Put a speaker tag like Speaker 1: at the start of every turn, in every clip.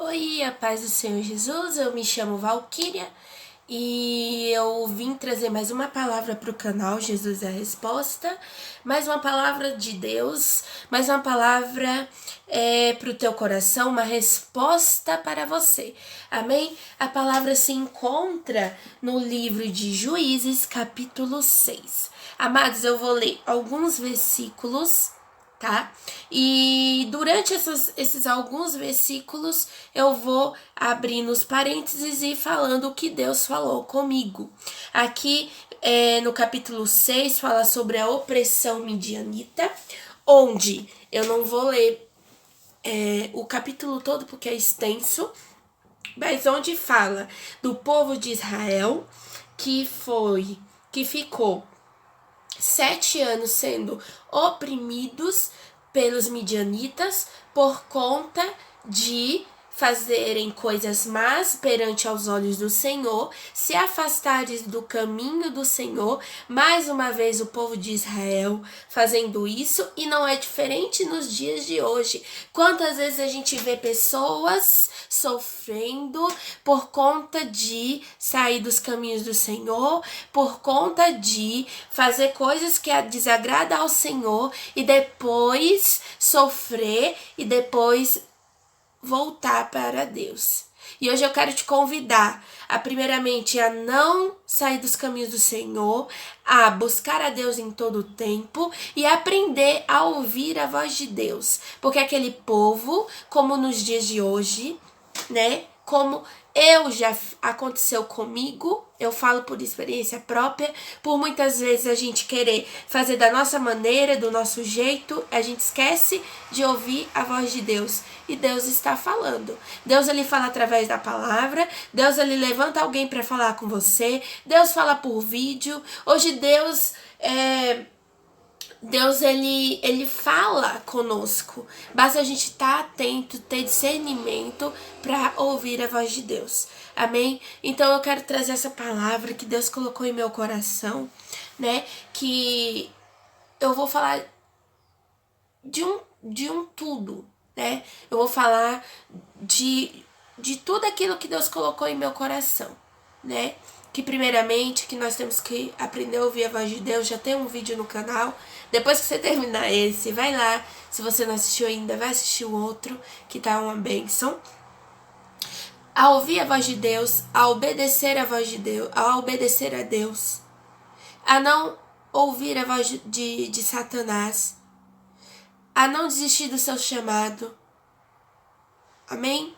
Speaker 1: Oi, a paz do Senhor Jesus, eu me chamo Valquíria e eu vim trazer mais uma palavra para o canal Jesus é a Resposta, mais uma palavra de Deus, mais uma palavra para o teu coração, uma resposta para você, amém? A palavra se encontra no livro de Juízes, capítulo 6. Amados, eu vou ler alguns versículos, tá? E durante esses alguns versículos eu vou abrir nos parênteses e falando o que Deus falou comigo. Aqui no capítulo 6 fala sobre a opressão midianita, onde eu não vou ler o capítulo todo porque é extenso, mas onde fala do povo de Israel que ficou 7 anos sendo oprimidos pelos midianitas por conta de fazerem coisas más perante aos olhos do Senhor, se afastarem do caminho do Senhor. Mais uma vez o povo de Israel fazendo isso, e não é diferente nos dias de hoje. Quantas vezes a gente vê pessoas sofrendo por conta de sair dos caminhos do Senhor, por conta de fazer coisas que desagradam ao Senhor e depois sofrer e depois voltar para Deus. E hoje eu quero te convidar primeiramente a não sair dos caminhos do Senhor, a buscar a Deus em todo o tempo e aprender a ouvir a voz de Deus. Porque aquele povo, como nos dias de hoje, né, como já aconteceu comigo, eu falo por experiência própria, por muitas vezes a gente querer fazer da nossa maneira, do nosso jeito, a gente esquece de ouvir a voz de Deus. E Deus está falando. Deus, ele fala através da palavra. Deus, ele levanta alguém para falar com você. Deus fala por vídeo. Hoje Deus, ele fala conosco. Basta a gente estar atento, ter discernimento para ouvir a voz de Deus. Amém? Então eu quero trazer essa palavra que Deus colocou em meu coração, né? Que eu vou falar de um tudo, né? Eu vou falar de tudo aquilo que Deus colocou em meu coração, né? Que primeiramente que nós temos que aprender a ouvir a voz de Deus. Já tem um vídeo no canal. Depois que você terminar esse, vai lá. Se você não assistiu ainda, vai assistir o outro, que tá uma bênção. A ouvir a voz de Deus, a obedecer a voz de Deus, a obedecer a Deus, a não ouvir a voz de Satanás, a não desistir do seu chamado. Amém?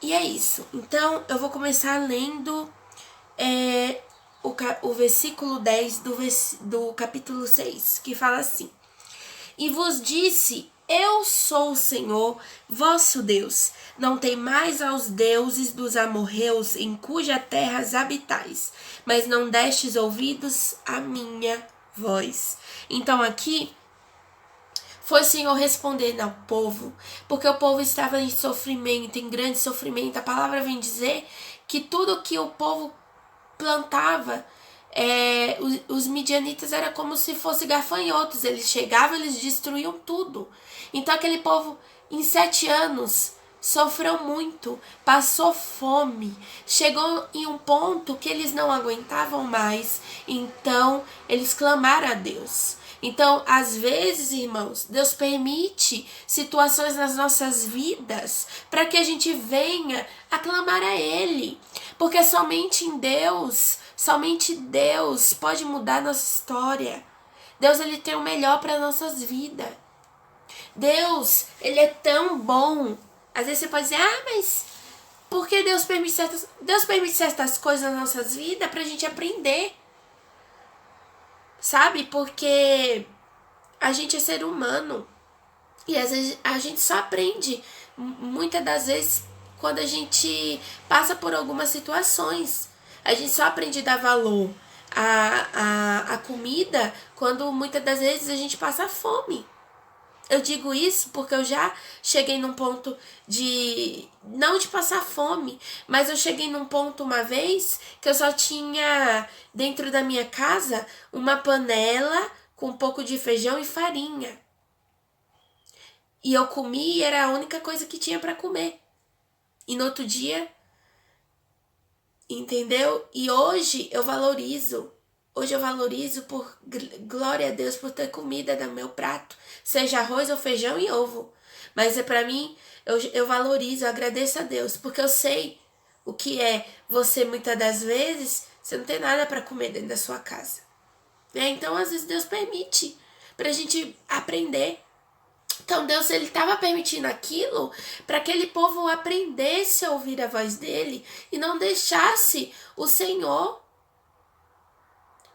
Speaker 1: E é isso. Então, eu vou começar lendo o versículo 10 do capítulo 6, que fala assim: E vos disse, eu sou o Senhor, vosso Deus. Não temais aos deuses dos amorreus, em cuja terra habitais, mas não destes ouvidos à minha voz. Então aqui foi o Senhor respondendo ao povo, porque o povo estava em sofrimento, em grande sofrimento. A palavra vem dizer que tudo que o povo plantava, os midianitas era como se fossem gafanhotos. Eles chegavam, eles destruíam tudo. Então aquele povo, em 7 anos, sofreu muito, passou fome, chegou em um ponto que eles não aguentavam mais. Então eles clamaram a Deus. Então, às vezes, irmãos, Deus permite situações nas nossas vidas para que a gente venha a clamar a Ele. Porque somente Deus pode mudar a nossa história. Deus, ele tem o melhor para nossas vidas. Deus, ele é tão bom. Às vezes você pode dizer, mas por que Deus permite certas coisas nas nossas vidas para a gente aprender? Sabe? Porque a gente é ser humano. E às vezes a gente só aprende, muitas das vezes, quando a gente passa por algumas situações. A gente só aprende a dar valor à comida quando muitas das vezes a gente passa fome. Eu digo isso porque eu já cheguei num ponto não de passar fome, mas eu cheguei num ponto uma vez que eu só tinha dentro da minha casa uma panela com um pouco de feijão e farinha. E eu comi e era a única coisa que tinha para comer. E no outro dia, entendeu? E hoje eu valorizo. Hoje eu valorizo por glória a Deus por ter comida no meu prato, seja arroz ou feijão e ovo. Mas é para mim, eu valorizo, eu agradeço a Deus, porque eu sei o que é você muitas das vezes, você não tem nada para comer dentro da sua casa. Então, às vezes Deus permite pra gente aprender. Então Deus, ele estava permitindo aquilo para aquele povo aprendesse a ouvir a voz dele e não deixasse o Senhor,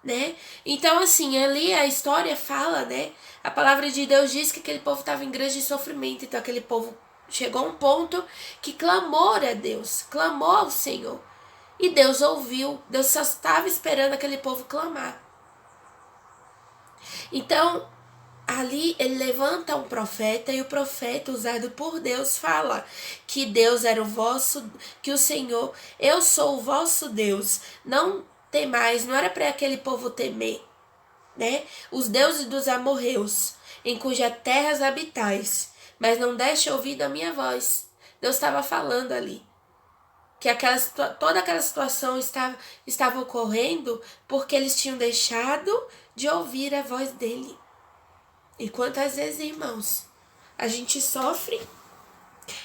Speaker 1: né? Então assim, ali a história fala, né? A palavra de Deus diz que aquele povo estava em grande sofrimento, então aquele povo chegou a um ponto que clamou a Deus, clamou ao Senhor. E Deus ouviu, Deus só estava esperando aquele povo clamar. Então, ali ele levanta um profeta e o profeta usado por Deus fala que Deus era o vosso, que o Senhor, eu sou o vosso Deus, não temais, não era para aquele povo temer, né? Os deuses dos amorreus, em cuja terras habitais, mas não deixe ouvir a minha voz. Deus estava falando ali que toda aquela situação estava ocorrendo porque eles tinham deixado de ouvir a voz dele. E quantas vezes, irmãos, a gente sofre,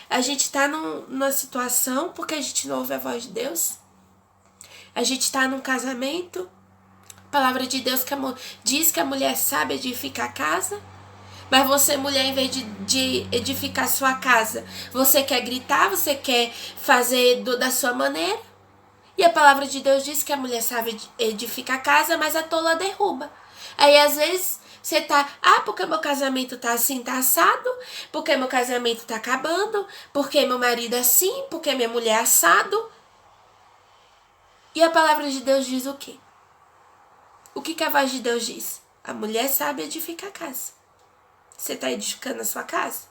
Speaker 1: a gente está numa situação porque a gente não ouve a voz de Deus, a gente está num casamento, a palavra de Deus diz que a mulher sabe edificar a casa, mas você, mulher, em vez de edificar sua casa, você quer gritar, você quer fazer da sua maneira. E a palavra de Deus diz que a mulher sabe edificar a casa, mas a tola derruba. Aí, às vezes, você tá, porque meu casamento tá assim, tá assado, porque meu casamento tá acabando, porque meu marido é assim, porque minha mulher é assado. E a palavra de Deus diz o quê? O que a voz de Deus diz? A mulher sabe edificar a casa. Você tá edificando a sua casa?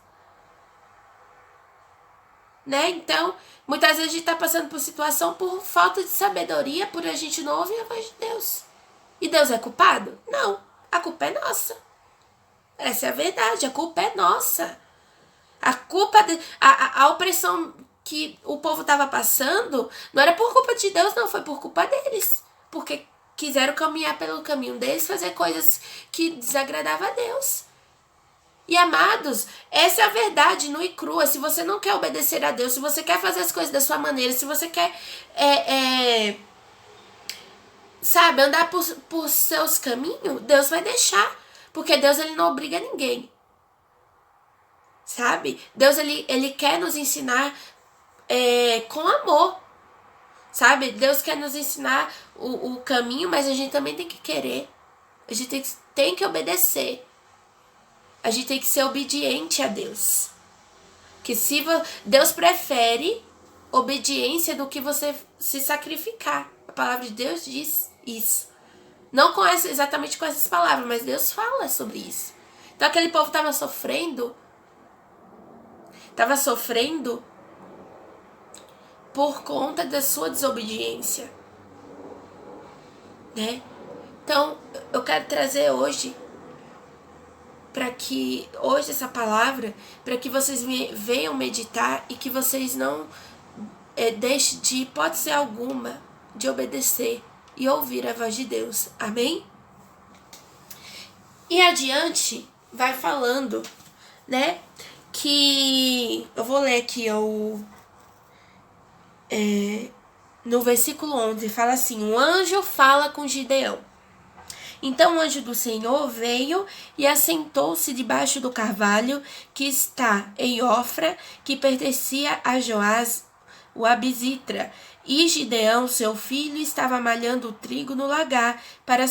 Speaker 1: Né? Então, muitas vezes a gente tá passando por situação por falta de sabedoria, por a gente não ouvir a voz de Deus. E Deus é culpado? Não. A culpa é nossa. Essa é a verdade. A culpa é nossa. A culpa, a opressão que o povo estava passando não era por culpa de Deus, não. Foi por culpa deles. Porque quiseram caminhar pelo caminho deles, fazer coisas que desagradavam a Deus. E amados, essa é a verdade nua e crua. Se você não quer obedecer a Deus, se você quer fazer as coisas da sua maneira, se você quer sabe, andar por seus caminhos, Deus vai deixar. Porque Deus, ele não obriga ninguém. Sabe? Deus, ele quer nos ensinar com amor. Sabe? Deus quer nos ensinar o caminho, mas a gente também tem que querer. A gente tem que obedecer. A gente tem que ser obediente a Deus. Que se Deus prefere obediência do que você se sacrificar. A palavra de Deus diz isso. Não exatamente com essas palavras, mas Deus fala sobre isso. Então aquele povo estava sofrendo por conta da sua desobediência, né? Então eu quero trazer hoje essa palavra, para que vocês venham meditar e que vocês não deixem de hipótese alguma de obedecer e ouvir a voz de Deus. Amém? E adiante vai falando, né, que eu vou ler aqui no versículo 11, fala assim: um anjo fala com Gideão. Então o anjo do Senhor veio e assentou-se debaixo do carvalho que está em Ofra, que pertencia a Joás, o Abizitra. E Gideão, seu filho, estava malhando o trigo no lagar para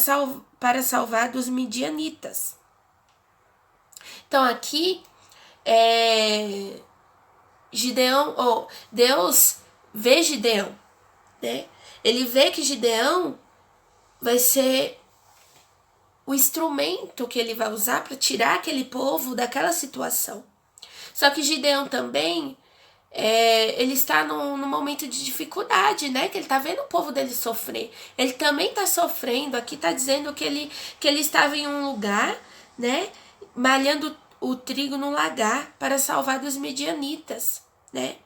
Speaker 1: salvar dos midianitas. Então aqui, Deus vê Gideão, né? Ele vê que Gideão vai ser o instrumento que ele vai usar para tirar aquele povo daquela situação. Só que Gideão também, ele está num momento de dificuldade, né? Que ele está vendo o povo dele sofrer. Ele também está sofrendo. Aqui está dizendo que ele estava em um lugar, né? Malhando o trigo no lagar para salvar dos medianitas, né?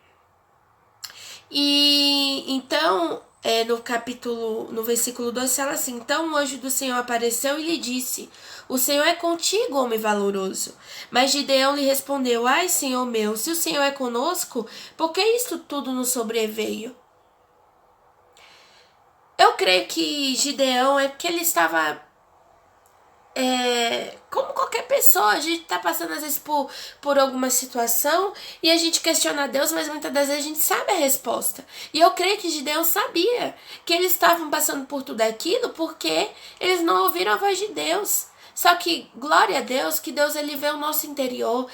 Speaker 1: E então, no versículo 2 fala assim: então o anjo do Senhor apareceu e lhe disse: o Senhor é contigo, homem valoroso. Mas Gideão lhe respondeu: ai, Senhor meu, se o Senhor é conosco, por que isto tudo nos sobreveio? Eu creio que Gideão é porque ele estava como qualquer pessoa, a gente tá passando às vezes por alguma situação e a gente questiona a Deus, mas muitas das vezes a gente sabe a resposta. E eu creio que Gideão sabia que eles estavam passando por tudo aquilo porque eles não ouviram a voz de Deus. Só que, glória a Deus, que Deus ele vê o nosso interior,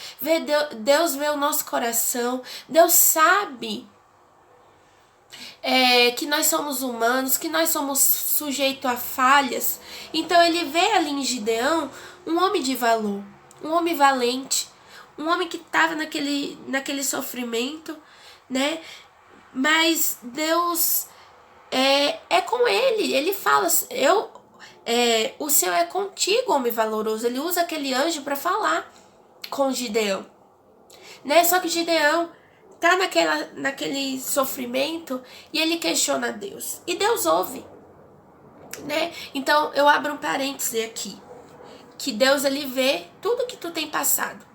Speaker 1: Deus vê o nosso coração, Deus sabe que nós somos humanos, que nós somos sujeitos a falhas. Então ele vê ali em Gideão um homem de valor, um homem valente, um homem que estava naquele sofrimento, né? Mas Deus é com ele. Ele fala: o Senhor é contigo, homem valoroso. Ele usa aquele anjo para falar com Gideão, né? Só que Gideão tá naquele sofrimento e ele questiona Deus. E Deus ouve, né? Então eu abro um parêntese aqui. Que Deus ele vê tudo que tu tem passado.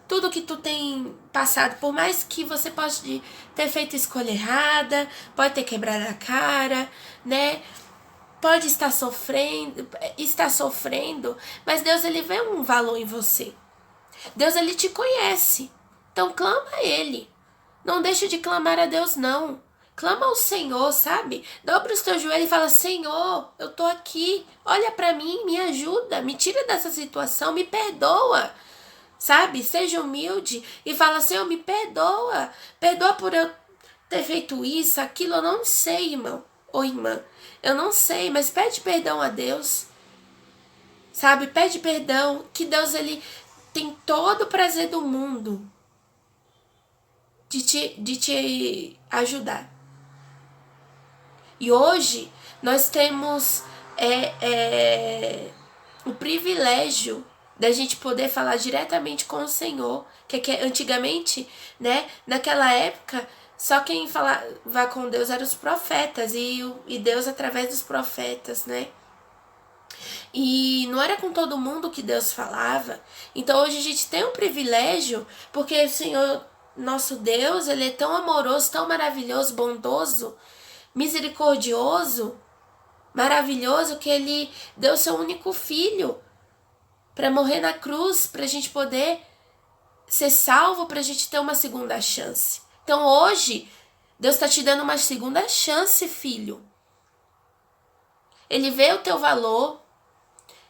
Speaker 1: Tudo que tu tem passado, por mais que você pode ter feito escolha errada, pode ter quebrado a cara, né? Pode estar sofrendo, mas Deus ele vê um valor em você. Deus ele te conhece. Então clama a ele. Não deixa de clamar a Deus, não. Clama ao Senhor, sabe? Dobra os teus joelhos e fala: Senhor, eu tô aqui. Olha pra mim, me ajuda, me tira dessa situação, me perdoa. Sabe? Seja humilde e fala: Senhor, me perdoa. Perdoa por eu ter feito isso, aquilo. Eu não sei, irmão ou irmã. Eu não sei, mas pede perdão a Deus. Sabe? Pede perdão, que Deus ele tem todo o prazer do mundo de te ajudar. E hoje nós temos o privilégio da gente poder falar diretamente com o Senhor, que antigamente, né, naquela época, só quem falava com Deus eram os profetas, e Deus através dos profetas, né? E não era com todo mundo que Deus falava. Então hoje a gente tem um privilégio, porque o Senhor, nosso Deus, ele é tão amoroso, tão maravilhoso, bondoso, misericordioso, maravilhoso, que ele deu seu único filho para morrer na cruz, para a gente poder ser salvo, para a gente ter uma segunda chance. Então hoje, Deus está te dando uma segunda chance, filho. Ele vê o teu valor,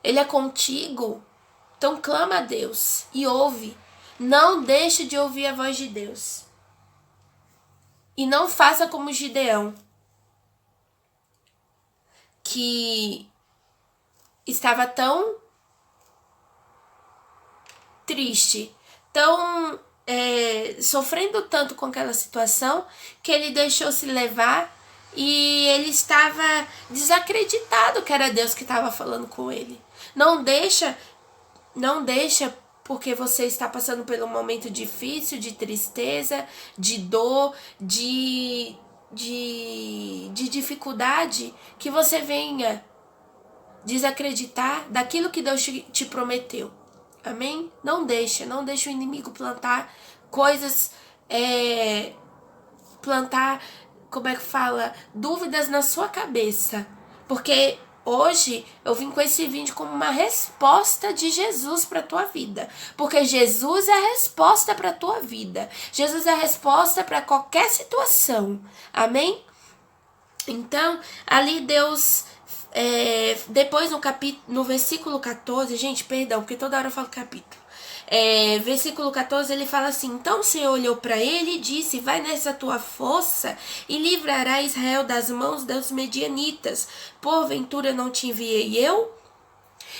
Speaker 1: ele é contigo. Então clama a Deus e ouve. Não deixe de ouvir a voz de Deus. E não faça como Gideão, que estava tão triste, tão sofrendo tanto com aquela situação, que ele deixou se levar e ele estava desacreditado que era Deus que estava falando com ele. Não deixa porque você está passando por um momento difícil, de tristeza, de dor, de dificuldade, que você venha desacreditar daquilo que Deus te prometeu. Amém? Não deixa o inimigo plantar coisas, dúvidas na sua cabeça. Porque hoje eu vim com esse vídeo como uma resposta de Jesus para tua vida. Porque Jesus é a resposta para tua vida. Jesus é a resposta para qualquer situação. Amém? Então, ali Deus, depois no versículo 14, gente, perdão, porque toda hora eu falo capítulo. Versículo 14, ele fala assim: então o Senhor olhou para ele e disse: vai nessa tua força e livrará Israel das mãos dos medianitas. Porventura não te enviei eu?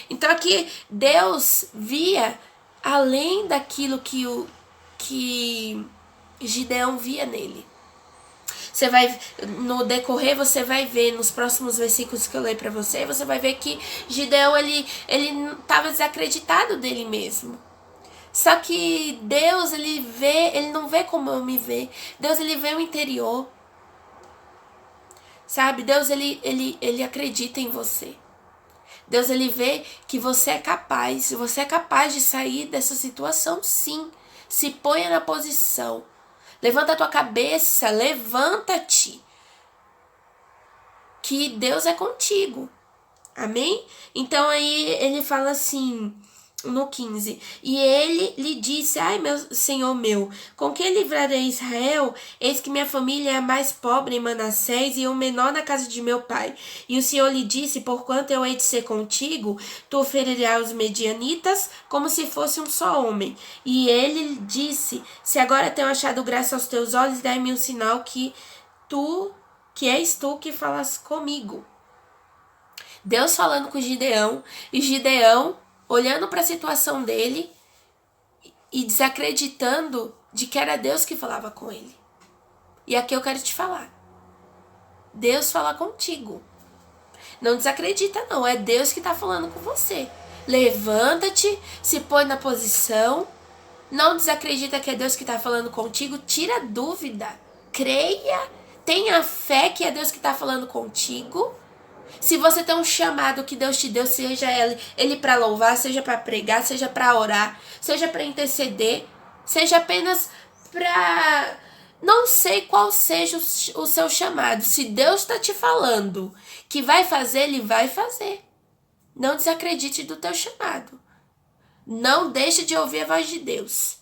Speaker 1: Então aqui Deus via além daquilo que Gideão via nele. Você vai, no decorrer, você vai ver nos próximos versículos que eu leio para você, você vai ver que Gideão ele estava desacreditado dele mesmo. Só que Deus, ele não vê como eu me vejo. Deus, ele vê o interior. Sabe? Deus, ele acredita em você. Deus, ele vê que você é capaz. Você é capaz de sair dessa situação, sim. Se ponha na posição. Levanta a tua cabeça, levanta-te. Que Deus é contigo. Amém? Então aí ele fala assim, no 15: e ele lhe disse: ai, meu senhor meu, com que livrarei Israel? Eis que minha família é a mais pobre em Manassés e o menor na casa de meu pai. E o Senhor lhe disse: porquanto eu hei de ser contigo, tu ferirás os medianitas como se fosse um só homem. E ele disse: se agora tenho achado graça aos teus olhos, dai-me um sinal que és tu que falas comigo. Deus falando com Gideão, e Gideão olhando para a situação dele e desacreditando de que era Deus que falava com ele. E aqui eu quero te falar. Deus fala contigo. Não desacredita não, é Deus que está falando com você. Levanta-te, se põe na posição. Não desacredita que é Deus que está falando contigo. Tira a dúvida. Creia, tenha fé que é Deus que está falando contigo. Se você tem um chamado que Deus te deu, seja ele para louvar, seja para pregar, seja para orar, seja para interceder, seja apenas para... Não sei qual seja o seu chamado. Se Deus está te falando que vai fazer, ele vai fazer. Não desacredite do teu chamado. Não deixe de ouvir a voz de Deus.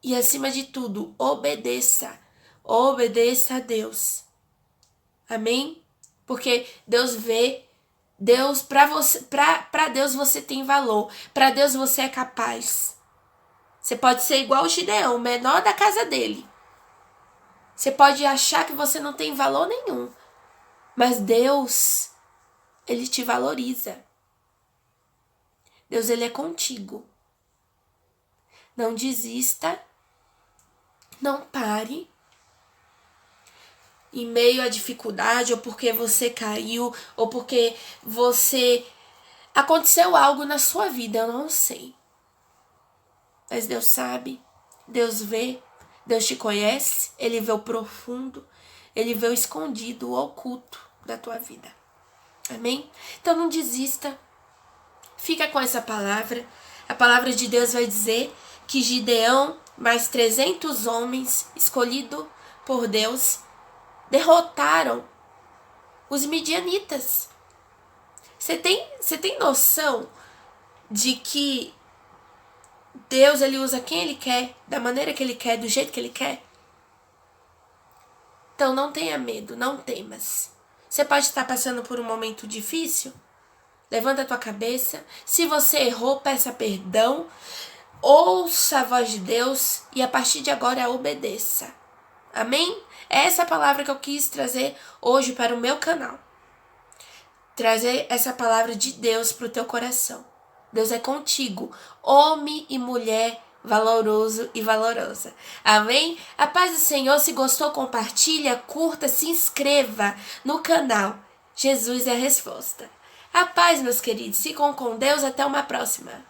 Speaker 1: E acima de tudo, obedeça. Obedeça a Deus. Amém? Porque Deus vê, Deus, para Deus você tem valor, para Deus você é capaz. Você pode ser igual o Gideão, o menor da casa dele. Você pode achar que você não tem valor nenhum, mas Deus, ele te valoriza. Deus, ele é contigo. Não desista, não pare. Em meio à dificuldade, ou porque você caiu, ou porque aconteceu algo na sua vida, eu não sei. Mas Deus sabe, Deus vê, Deus te conhece, ele vê o profundo, ele vê o escondido, o oculto da tua vida. Amém? Então não desista. Fica com essa palavra. A palavra de Deus vai dizer que Gideão, mais 300 homens escolhidos por Deus, derrotaram os midianitas. Você tem noção de que Deus, ele usa quem ele quer, da maneira que ele quer, do jeito que ele quer? Então não tenha medo, não temas. Você pode estar passando por um momento difícil? Levanta a tua cabeça. Se você errou, peça perdão. Ouça a voz de Deus e a partir de agora obedeça. Amém? É essa palavra que eu quis trazer hoje para o meu canal. Trazer essa palavra de Deus para o teu coração. Deus é contigo, homem e mulher valoroso e valorosa. Amém? A paz do Senhor. Se gostou, compartilha, curta, se inscreva no canal. Jesus é a resposta. A paz, meus queridos. Ficam com Deus. Até uma próxima.